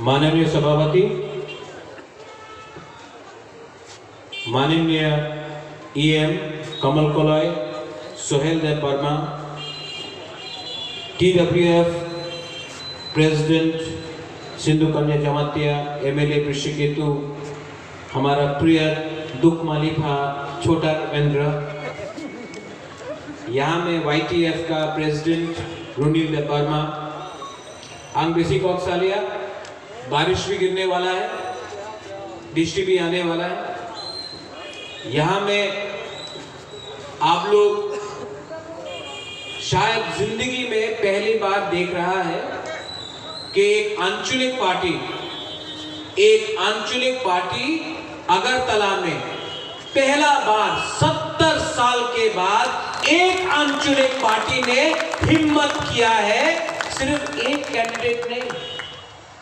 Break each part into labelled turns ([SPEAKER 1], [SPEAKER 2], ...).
[SPEAKER 1] माननीय सभापति, माननीय EM कमल कोलॉय, सोहेल देव वर्मा, TWF प्रेसिडेंट सिंधु कन्या जमातिया, MLA ऋषिकेतु, हमारा प्रिय दुख मालिफा छोटा रविंद्र, यहाँ में YTF का प्रेसिडेंट रुनील देव वर्मा, आंग बेसी कौकसालिया, बारिश भी गिरने वाला है, दृष्टि भी आने वाला है। यहाँ में आप लोग शायद जिंदगी में पहली बार देख रहा है कि एक आंचलिक पार्टी अगरतला में पहला बार 70 साल के बाद एक आंचलिक पार्टी ने हिम्मत किया है, सिर्फ एक कैंडिडेट नहीं,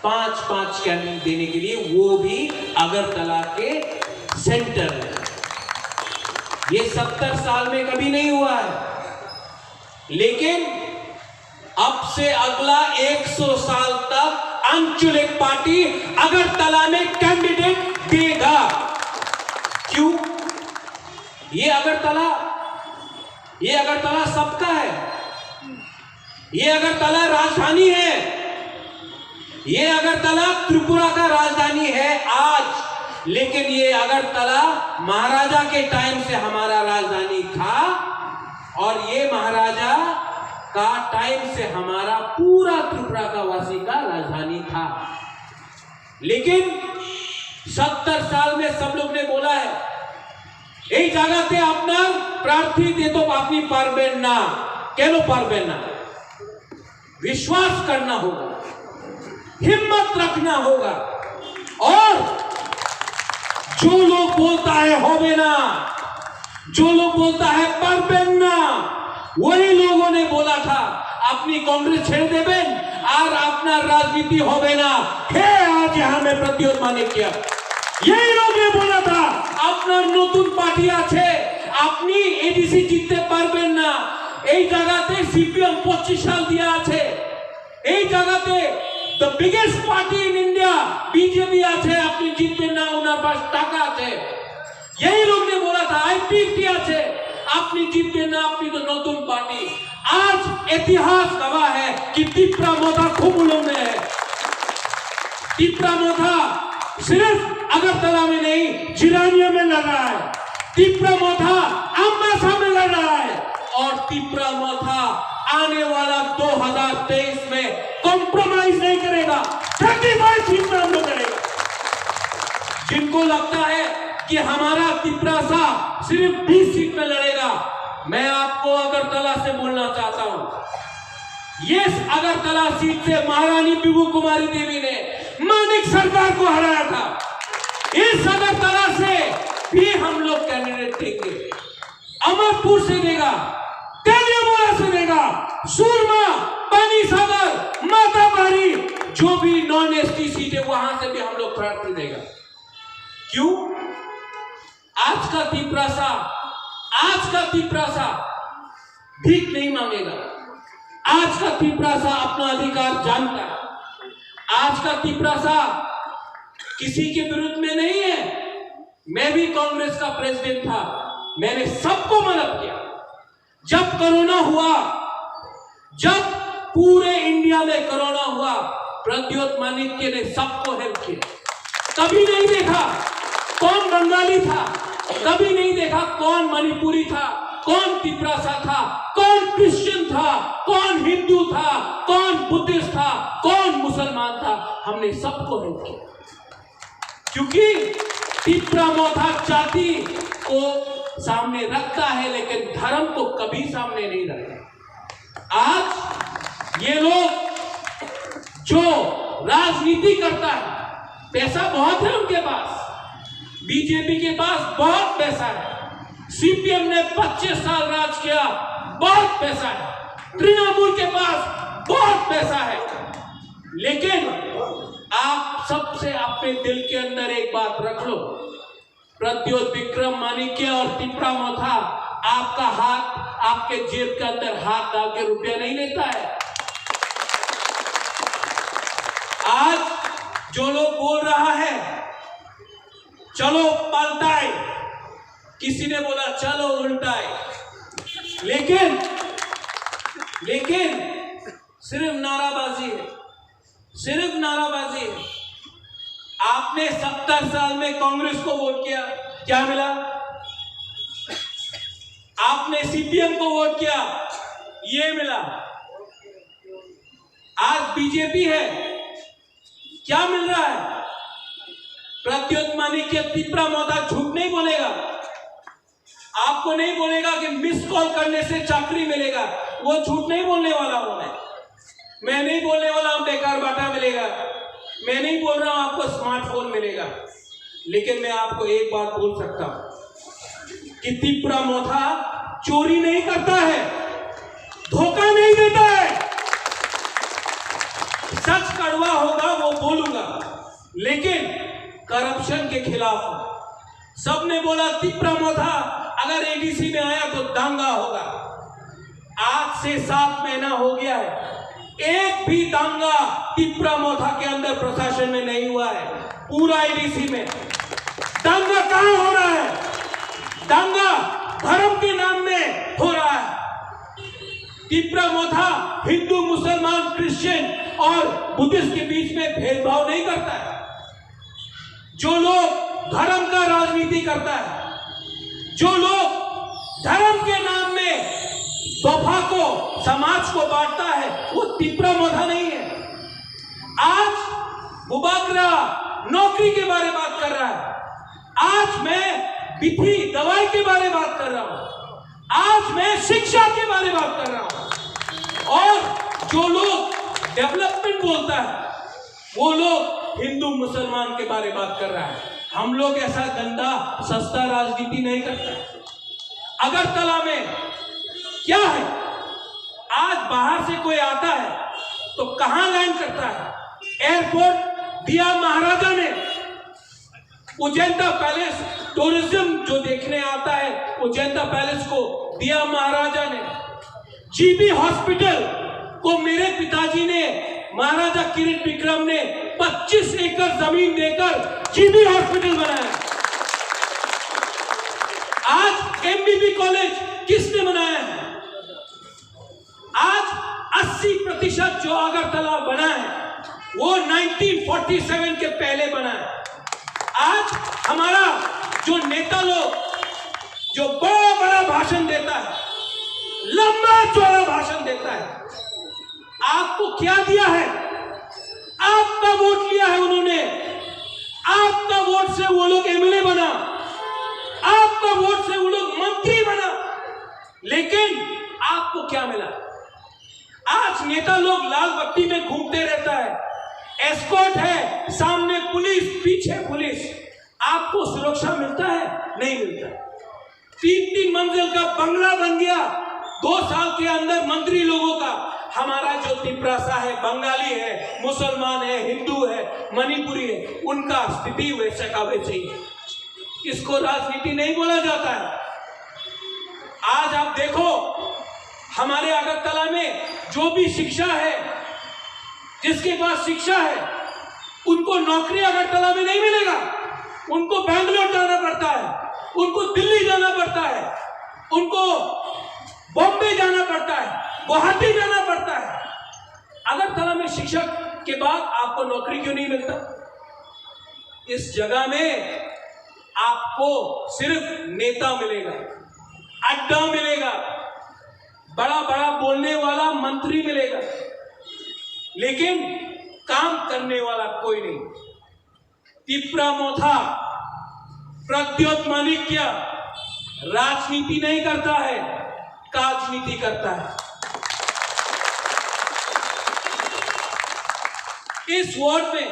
[SPEAKER 1] 5-5 कैंडिडेट देने के लिए, वो भी अगरतला के सेंटर में। ये 70 साल में कभी नहीं हुआ है, लेकिन अब से अगला 100 साल तक आंचलिक पार्टी अगरतला में कैंडिडेट देगा। क्यों? ये अगरतला सबका है, ये अगरतला राजधानी है, ये अगरतला त्रिपुरा का राजधानी है आज, लेकिन ये अगरतला महाराजा के टाइम से हमारा राजधानी था और ये महाराजा का टाइम से हमारा पूरा त्रिपुरा का वासी का राजधानी था। लेकिन 70 साल में सब लोग ने बोला है এই জায়গাতে আপনার প্রার্থী দিতে আপনি পারবেন না, কেন পারবেন না? विश्वास करना होगा, हिम्मत रखना होगा, और जो लोग बोलता है होबे ना, जो लोग बोलता है पारबेन ना, वही लोगों ने बोला था अपनी कांग्रेस छेड़ देबेन और अपना राजनीति होबे ना। हे आज यहाँ में प्रद्योत मानिक्य यही लोग ने बोला था আপনার নতুন পার্টি আছে, আপনি এডিসি জিততে পারবেন না, এই জায়গাতে সিপিএম 25 সাল দিয়া আছে, এই জায়গাতে the biggest party in India BJP আছে, আপনি জিতবেন না, ওনার পাশ টাকা আছে। यही लोग ने बोला था आईपीएफटी আছে, আপনি জিতবেন না, আপনি তো নতুন পার্টি। आज इतिहास गवाह है कि तिप्रा मोथा खुमुलुम में है। तिप्रा मोथा सिर्फ अगरतला में नहीं, जिरानिया में लड़ रहा है, तिप्रा मोथा अम्बासा में लड़ रहा है, और तिप्रा मोथा आने वाला 2023 में कॉम्प्रोमाइज नहीं करेगा, 35 सीट में हम लोग करेगा। जिनको लगता है कि हमारा तिप्रासा सिर्फ 20 सीट में लड़ेगा, मैं आपको अगरतला से बोलना चाहता हूं, ये अगरतला सीट से महारानी बिबू कुमारी देवी ने मानिक सरकार को हराया था। इस अगरतला से भी हम लोग कैंडिडेट देंगे, अमरपुर से देगा, तेलियामुला से देगा, सूरमा, पानी सागर, माताबारी, जो भी नॉन एसटी सीट है वहां से भी हम लोग प्रार्थी देगा। क्यों? आज का तिप्रासा भीख नहीं मांगेगा, आज का तिप्रासा अपना अधिकार जानता है, आज का तिप्रासा किसी के विरुद्ध में नहीं है। मैं भी कांग्रेस का प्रेसिडेंट था, मैंने सबको मदद किया। जब कोरोना हुआ, जब पूरे इंडिया में कोरोना हुआ, प्रद्योत मानिक्य ने सबको हेल्प किया। कभी नहीं देखा कौन बंगाली था, कभी नहीं देखा कौन मणिपुरी था, कौन तिप्रासा था, कौन क्रिश्चियन था, कौन हिंदू था, कौन बुद्धिस्ट था, कौन मुसलमान था, हमने सबको हेल्प किया। क्योंकि तिप्रा मोथा जाति को सामने रखता है, लेकिन धर्म को कभी सामने नहीं रखता। आज ये लोग जो राजनीति करता है, पैसा बहुत है उनके पास, बीजेपी के पास बहुत पैसा है, सीपीएम ने 25 साल राज किया, बहुत पैसा है, तृणमूल के पास बहुत पैसा है, लेकिन आप सबसे अपने दिल के अंदर एक बात रख लो, प्रद्योत विक्रम मानिक्य और तिप्रा मोथा आपका हाथ आपके जेब के अंदर हाथ डाल के रुपया नहीं लेता है। आज जो लोग बोल रहा है चलो पलटाए, किसी ने बोला चलो उल्टाए, लेकिन सिर्फ नाराबाजी है, सिर्फ नाराबाजी है। आपने 70 साल में कांग्रेस को वोट किया, क्या मिला? आपने सीपीएम को वोट किया, ये मिला। आज बीजेपी है, क्या मिल रहा है? प्रद्योत माणिक्य तिप्रा मोहता झूठ नहीं बोलेगा, आपको नहीं बोलेगा कि मिस कॉल करने से चाकरी मिलेगा, वो झूठ नहीं बोलने वाला हूं मैं नहीं बोलने वाला हूं बेकार बाटा मिलेगा, मैं नहीं बोल रहा हूं आपको स्मार्टफोन मिलेगा। लेकिन मैं आपको एक बात बोल सकता हूं कि तिप्रा मोहता चोरी नहीं करता है, धोखा नहीं देता है। सच कड़वा होगा वो बोलूंगा, लेकिन करप्शन के खिलाफ हूं। सबने बोला तिप्रा मोहता अगर एडीसी में आया तो दांगा होगा। आज से 7 महीना हो गया है, एक भी दांगा तिप्रा मोहता के अंदर प्रशासन में नहीं हुआ है। पूरा एडीसी में दांगा कहां हो रहा है? दांगा धर्म के नाम में हो रहा है। तिप्रा मोहता हिंदू, मुसलमान, क्रिश्चियन और बुद्धिस्ट के बीच में भेदभाव नहीं करता है। जो लोग धर्म का राजनीति करता है, जो लोग धर्म के नाम में तोहफा को, समाज को बांटता है, वो तिप्रा मोहता नहीं है। आज मुबाकरा नौकरी के बारे में बात कर रहा है, आज मैं विधि दवाई के बारे में बात कर रहा हूं, आज मैं शिक्षा के बारे में बात कर रहा हूं। और जो लोग डेवलपमेंट बोलता है वो लोग हिंदू मुसलमान के बारे में बात कर रहा है। हम लोग ऐसा गंदा सस्ता राजनीति नहीं करते। अगरतला में क्या है, आज बाहर से कोई आता है तो कहां लैंड करता है? एयरपोर्ट दिया महाराजा ने। उजैंता पैलेस, टूरिज्म जो देखने आता है उजैंता पैलेस को दिया महाराजा ने। जीबी हॉस्पिटल को मेरे पिताजी ने, महाराजा किरीट विक्रम ने 25 एकड़ जमीन देकर जीबी हॉस्पिटल बनाया। आज एमबीबी कॉलेज किसने बनाया है? आज 80% जो अगरतला बना है वो 1947 के पहले बना है। आज हमारा जो नेता लोग जो बड़ा बड़ा भाषण देता है, लंबा चौड़ा भाषण देता है, आपको क्या दिया है? आपका वोट लिया है उन्होंने, आपका वोट से वो लोग एमएलए बना, आपका वोट से वो लोग मंत्री बना, लेकिन आपको क्या मिला? आज नेता लोग लाल बत्ती में घूमते रहता है, एस्कॉर्ट है, सामने पुलिस, पीछे पुलिस। आपको सुरक्षा मिलता है? नहीं मिलता। 3-3 मंजिल का बंगला बन गया 2 साल के अंदर मंत्री लोगों का। हमारा जो तिप्रासा है, बंगाली है, मुसलमान है, हिंदू है, मणिपुरी है, उनका स्थिति वैसे का वैसे ही है। इसको राजनीति नहीं बोला जाता है। आज आप देखो हमारे अगरतला में जो भी शिक्षा है, जिसके पास शिक्षा है, उनको नौकरी अगरतला में नहीं मिलेगा। उनको बैंगलोर जाना पड़ता है, उनको दिल्ली जाना पड़ता है, उनको बॉम्बे जाना पड़ता है, गुवाहाटी जाना पड़ता है। अगरतला में शिक्षक के बाद आपको नौकरी क्यों नहीं मिलता? इस जगह में आपको सिर्फ नेता मिलेगा, अड्डा मिलेगा, बड़ा बड़ा बोलने वाला मंत्री मिलेगा, लेकिन काम करने वाला कोई नहीं। तिप्रा मोहता, प्रद्योत माणिक्य राजनीति नहीं करता है, काजनीति करता है। इस वार्ड में,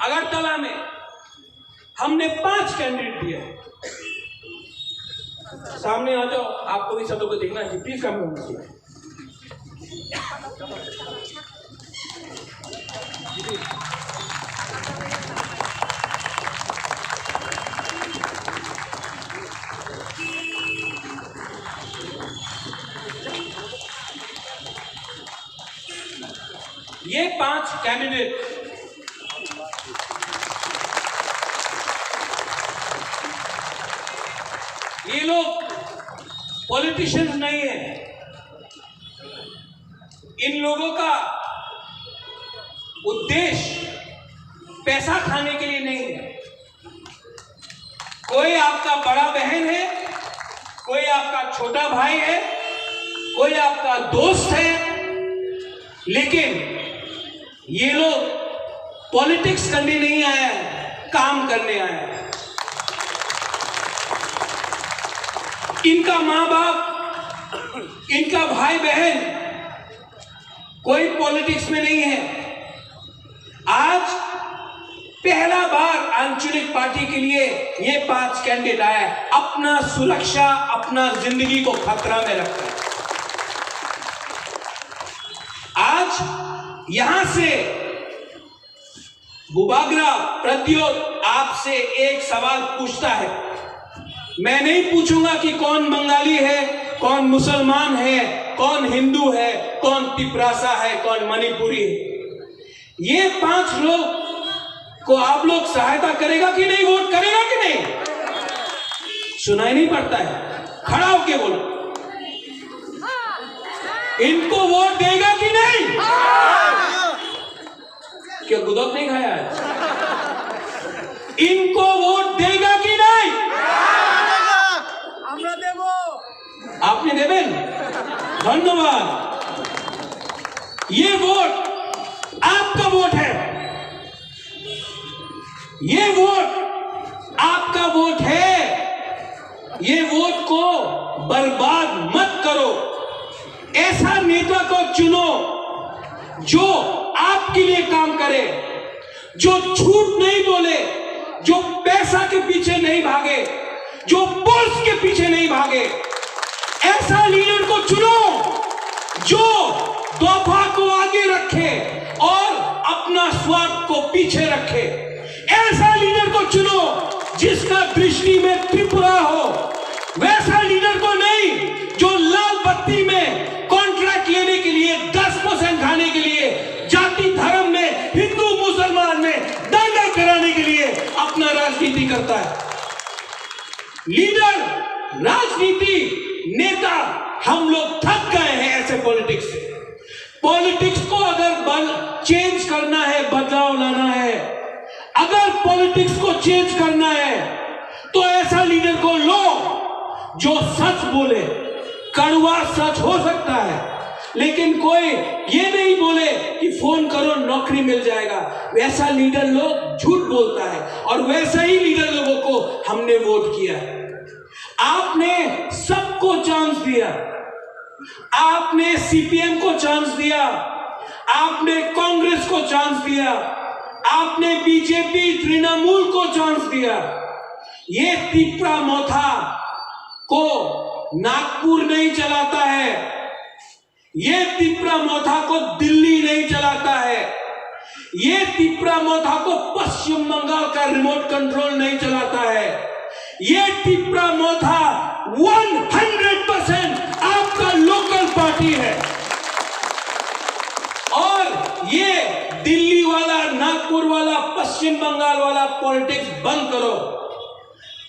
[SPEAKER 1] अगरतला में हमने 5 कैंडिडेट दिए। सामने आ जाओ, आपको भी सबको देखना चाहिए, प्लीज कम होना। ये 5 कैंडिडेट ये लोग पॉलिटिशियंस नहीं है। इन लोगों का उद्देश्य पैसा खाने के लिए नहीं है। कोई आपका बड़ा बहन है, कोई आपका छोटा भाई है, कोई आपका दोस्त है, लेकिन ये लोग पॉलिटिक्स करने नहीं आया है, काम करने आया है। इनका माँ बाप, इनका भाई बहन कोई पॉलिटिक्स में नहीं है। आज पहला बार आंचलिक पार्टी के लिए ये 5 कैंडिडेट आए, अपना सुरक्षा, अपना जिंदगी को खतरा में रखकर। आज यहां से बुबागरा प्रद्योत आपसे एक सवाल पूछता है। मैं नहीं पूछूंगा कि कौन बंगाली है, कौन मुसलमान है, कौन हिंदू है, कौन तिपरासा है, कौन मणिपुरी है। ये 5 लोग को आप लोग सहायता करेगा कि नहीं, वोट करेगा कि नहीं? सुनाई नहीं पड़ता है, खड़ा होके बोलो। इनको वोट देगा कि नहीं? क्या गुदक नहीं खाया आज? इनको वोट देगा कि नहीं? आपने देवेन, धन्यवाद। ये वोट आपका वोट है, ये वोट आपका वोट है। ये वोट को बर्बाद मत करो। ऐसा नेता को चुनो जो आपके लिए काम करे, जो झूठ नहीं बोले, जो पैसा के पीछे नहीं भागे, जो पुलिस के पीछे नहीं भागे। ऐसा लीडर को चुनो जो दोफा को आगे रखे और अपना स्वार्थ को पीछे रखे। ऐसा लीडर को चुनो जिसका दृष्टि में त्रिपुरा हो। वैसा लीडर को नहीं जो लाल बत्ती में कॉन्ट्रैक्ट लेने के लिए, 10% खाने के लिए, जाति धर्म में, हिंदू मुसलमान में दंगा कराने के लिए अपना राजनीति करता है। लीडर, राजनीति, नेता, हम लोग थक गए हैं ऐसे पॉलिटिक्स से। पॉलिटिक्स को अगर चेंज करना है, बदलाव लाना है, अगर पॉलिटिक्स को चेंज करना है तो ऐसा लीडर को लो जो सच बोले। कड़वा सच हो सकता है, लेकिन कोई ये नहीं बोले कि फोन करो नौकरी मिल जाएगा। वैसा लीडर लोग झूठ बोलता है, और वैसा ही लीडर लोगों को हमने वोट किया। आपने सबको चांस दिया, आपने सीपीएम को चांस दिया, आपने कांग्रेस को चांस दिया, आपने बीजेपी तृणमूल को चांस दिया। ये तिपरा मोथा को नागपुर नहीं चलाता है, ये तिपरा मोथा को दिल्ली नहीं चलाता है, ये तिपरा मोथा को पश्चिम बंगाल का रिमोट कंट्रोल नहीं चलाता है। ये तिपरा मोथा 100% आपका लोकल पार्टी है। और ये दिल्ली वाला, नागपुर वाला, पश्चिम बंगाल वाला पॉलिटिक्स बंद करो।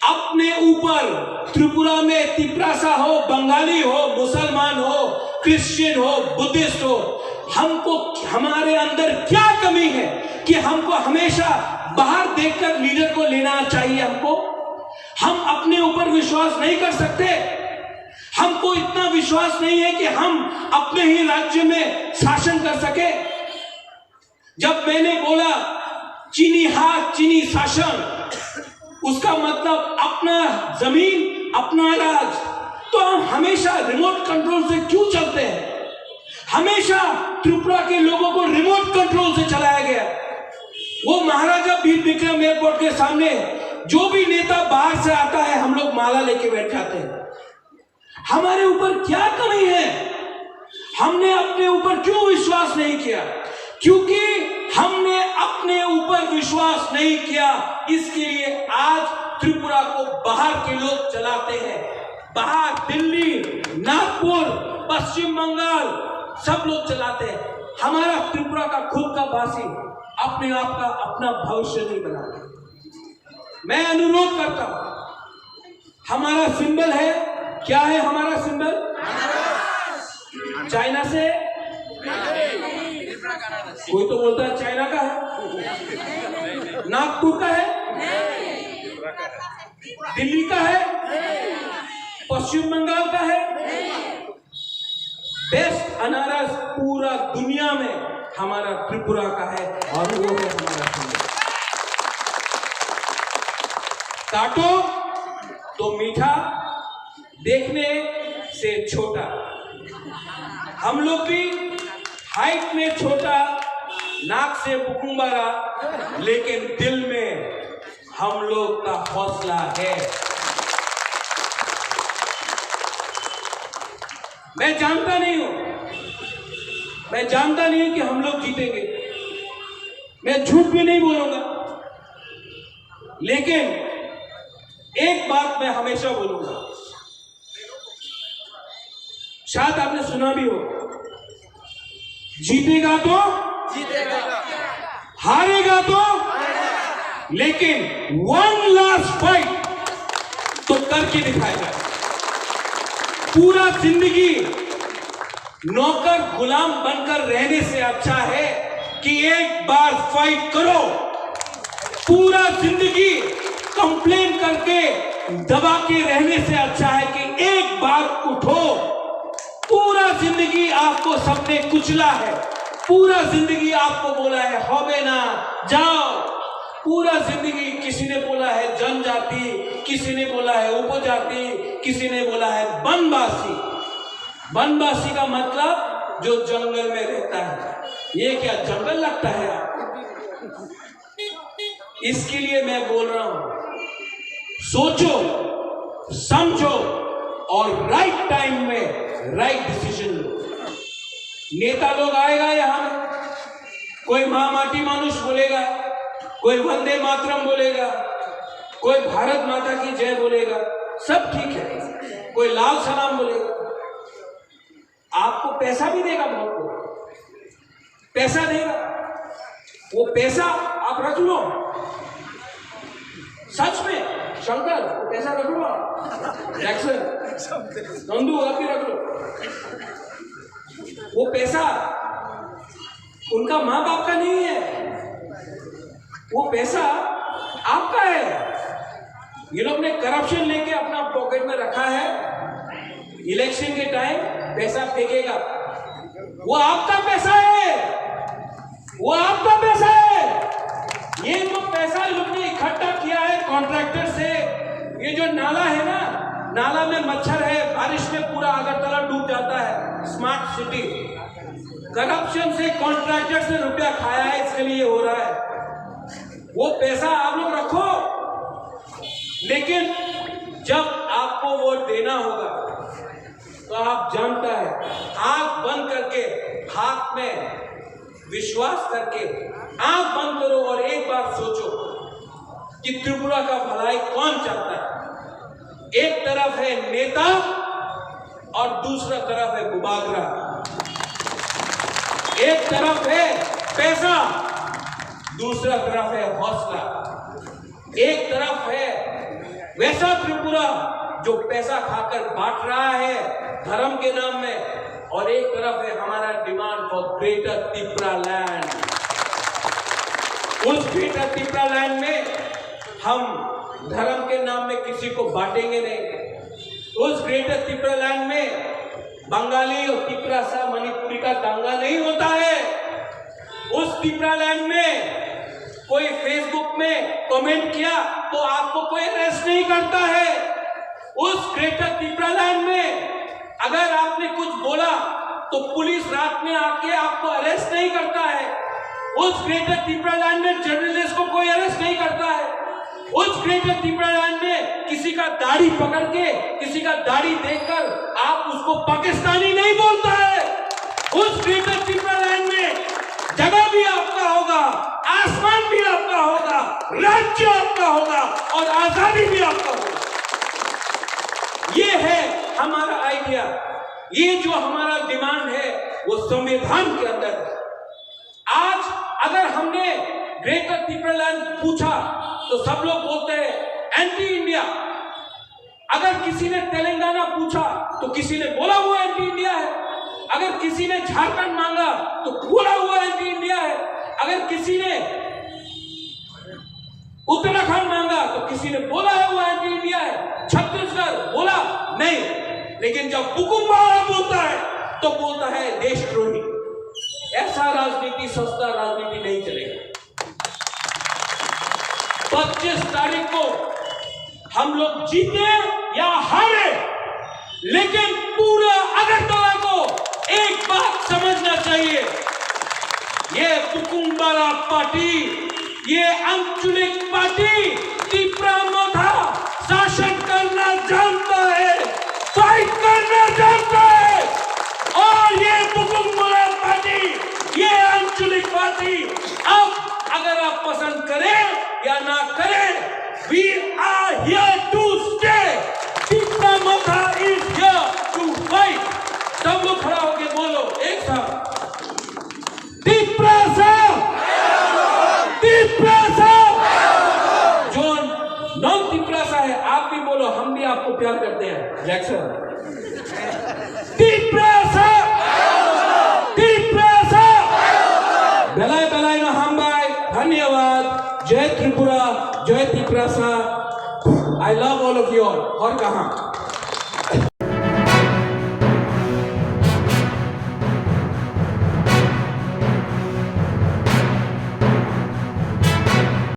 [SPEAKER 1] अपने ऊपर त्रिपुरा में तिपरासा हो, बंगाली हो, मुसलमान हो, क्रिश्चियन हो, बुद्धिस्ट हो, हमको, हमारे अंदर क्या कमी है कि हमको हमेशा बाहर देखकर लीडर को लेना चाहिए? हम अपने ऊपर विश्वास नहीं कर सकते? हमको इतना विश्वास नहीं है कि हम अपने ही राज्य में शासन कर सके? जब मैंने बोला चीनी हाथ चीनी शासन, उसका मतलब अपना जमीन, अपना राज, तो हम हमेशा रिमोट कंट्रोल से क्यों चलते हैं? हमेशा त्रिपुरा के लोगों को रिमोट कंट्रोल से चलाया गया। वो महाराजा वीर विक्रम एयरपोर्ट के सामने जो भी नेता बाहर से आता है, हम लोग माला लेके बैठ जाते हैं। हमारे ऊपर क्या कमी है? हमने अपने ऊपर क्यों विश्वास नहीं किया? क्योंकि हमने अपने ऊपर विश्वास नहीं किया, इसके लिए आज त्रिपुरा को बाहर के लोग चलाते हैं। बाहर दिल्ली, नागपुर, पश्चिम बंगाल सब लोग चलाते हैं। हमारा त्रिपुरा का खुद का वासी अपने आप का अपना भविष्य नहीं बनाते। मैं अनुरोध करता हूं, हमारा सिंबल है, क्या है हमारा सिंबल? चाइना से कोई तो बोलता है चाइना का है, नागपुर का है, दिल्ली का है, पश्चिम बंगाल का है। बेस्ट अनारस पूरा दुनिया में हमारा त्रिपुरा का है और वो है हमारा सिंबल। काटो तो मीठा, देखने से छोटा। हम लोग भी हाइट में छोटा, नाक से बुकुम्बारा, लेकिन दिल में हम लोग का हौसला है। मैं जानता नहीं हूं कि हम लोग जीतेंगे, मैं झूठ भी नहीं बोलूंगा, लेकिन एक बात मैं हमेशा बोलूंगा, शायद आपने सुना भी हो, जीतेगा तो जीतेगा, हारेगा तो हारेगा, लेकिन वन लास्ट फाइट तो करके दिखाएगा। पूरा जिंदगी नौकर गुलाम बनकर रहने से अच्छा है कि एक बार फाइट करो। पूरा जिंदगी कंप्लेन करके दबा के रहने से अच्छा है कि एक बार उठो। पूरा जिंदगी आपको सबने कुचला है, पूरा जिंदगी आपको बोला है होबे ना, जाओ। पूरा जिंदगी किसी ने बोला है जनजाति, किसी ने बोला है उपजाति, किसी ने बोला है वनवासी। वनवासी का मतलब जो जंगल में रहता है। ये क्या जंगल लगता है आपको? इसके लिए मैं बोल रहा हूं, सोचो, समझो और राइट टाइम में राइट डिसीजन लो। नेता लोग आएगा यहां में, कोई महामाटी मानुष बोलेगा, कोई वंदे मातरम बोलेगा, कोई भारत माता की जय बोलेगा, सब ठीक है, कोई लाल सलाम बोलेगा, आपको पैसा भी देगा, बहुत पैसा देगा। वो पैसा आप रख लो, सच में शंकर वो पैसा रख लो, जैक्सन नंदू आप भी रख लो। वो पैसा उनका माँ बाप का नहीं है, वो पैसा आपका है। ये लोग ने करप्शन लेके अपना पॉकेट में रखा है, इलेक्शन के टाइम पैसा फेंकेगा। वो आपका पैसा है, वो आपका पैसा है। ये जो पैसा लोग ने इकट्ठा किया है कॉन्ट्रैक्टर से, ये जो नाला है ना, नाला में मच्छर है, बारिश में पूरा अगरतला डूब जाता है। स्मार्ट सिटी करप्शन से कॉन्ट्रैक्टर से रुपया खाया है, इसके लिए हो रहा है। वो पैसा आप लोग रखो, लेकिन जब आपको वोट देना होगा तो आप जानता है, आंख बंद करके, हाथ में विश्वास करके आंख बंद करो और एक बार सोचो कि त्रिपुरा का भलाई कौन चाहता है। एक तरफ है नेता और दूसरा तरफ है गुबागरा। एक तरफ है पैसा, दूसरा तरफ है हौसला। एक तरफ है वैसा त्रिपुरा जो पैसा खाकर बांट रहा है धर्म के नाम में, और एक तरफ है हमारा demand for greater Tripura land. उस ग्रेटर त्रिपुरा लैंड में हम धर्म के नाम में किसी को बांटेंगे नहीं। उस ग्रेटर त्रिपुरा लैंड में बंगाली और त्रिपुरा सा मणिपुरी का दंगा नहीं होता है। उस त्रिपुरा लैंड में कोई फेसबुक में कमेंट किया तो आपको कोई अरेस्ट नहीं करता है। उस ग्रेटर त्रिपुरा लैंड में अगर आपने कुछ बोला तो पुलिस रात में आके आपको अरेस्ट नहीं करता है। उस ग्रेटर त्रिपुरा लैंड में जर्नलिस्ट को कोई अरेस्ट नहीं करता है। उस ग्रेटर त्रिपुरा लैंड में किसी का दाढ़ी पकड़ के, किसी का दाढ़ी देखकर आप उसको पाकिस्तानी नहीं बोलता है। उस ग्रेटर त्रिपुरा लैंड में जगह भी आपका होगा, आसमान भी आपका होगा, राज्य आपका होगा और आजादी भी आपका होगा। ये है हमारा आइडिया, ये जो हमारा डिमांड है वो संविधान के अंदर है। आज अगर हमने ग्रेटर त्रिपुरा लैंड पूछा तो सब लोग बोलते हैं एंटी इंडिया। अगर किसी ने तेलंगाना पूछा तो किसी ने बोला हुआ एंटी इंडिया है। अगर किसी ने झारखंड मांगा तो बोला हुआ एंटी इंडिया है। अगर किसी ने उत्तराखंड मांगा तो किसी ने बोला है वो एंटी इंडिया है। छत्तीसगढ़ बोला नहीं, लेकिन जब बुकुम्बारा बोलता है तो बोलता है देशद्रोही। ऐसा राजनीति, सस्ता राजनीति नहीं चलेगा। 25 तारीख को हम लोग जीते या हारे, लेकिन पूरा अगरतला को एक बात समझना चाहिए, ये बुकुम्बारा पार्टी, ये आंचलिक पार्टी तिपरा मोथा शासन करना जानता है, फाइट करना जानता है। और ये बुकुम्बारा पार्टी, ये आंचलिक पार्टी, अब अगर आप पसंद करें या ना करें, we are here to stay. Tipra Motha is here to fight. सब लोग खड़ा होके बोलो एक साथ, तिपरा साहब, तिपरा साहब। जो नॉन तिपरा सा है आप भी बोलो, हम भी आपको प्यार करते हैं। जैक्सन, तिपरा साहब, तिपरा साहब। बेलाय बेलाय ना हम भाई, धन्यवाद। जय त्रिपुरा, जय तिपरा साहब। I love all of you all। और कहाँ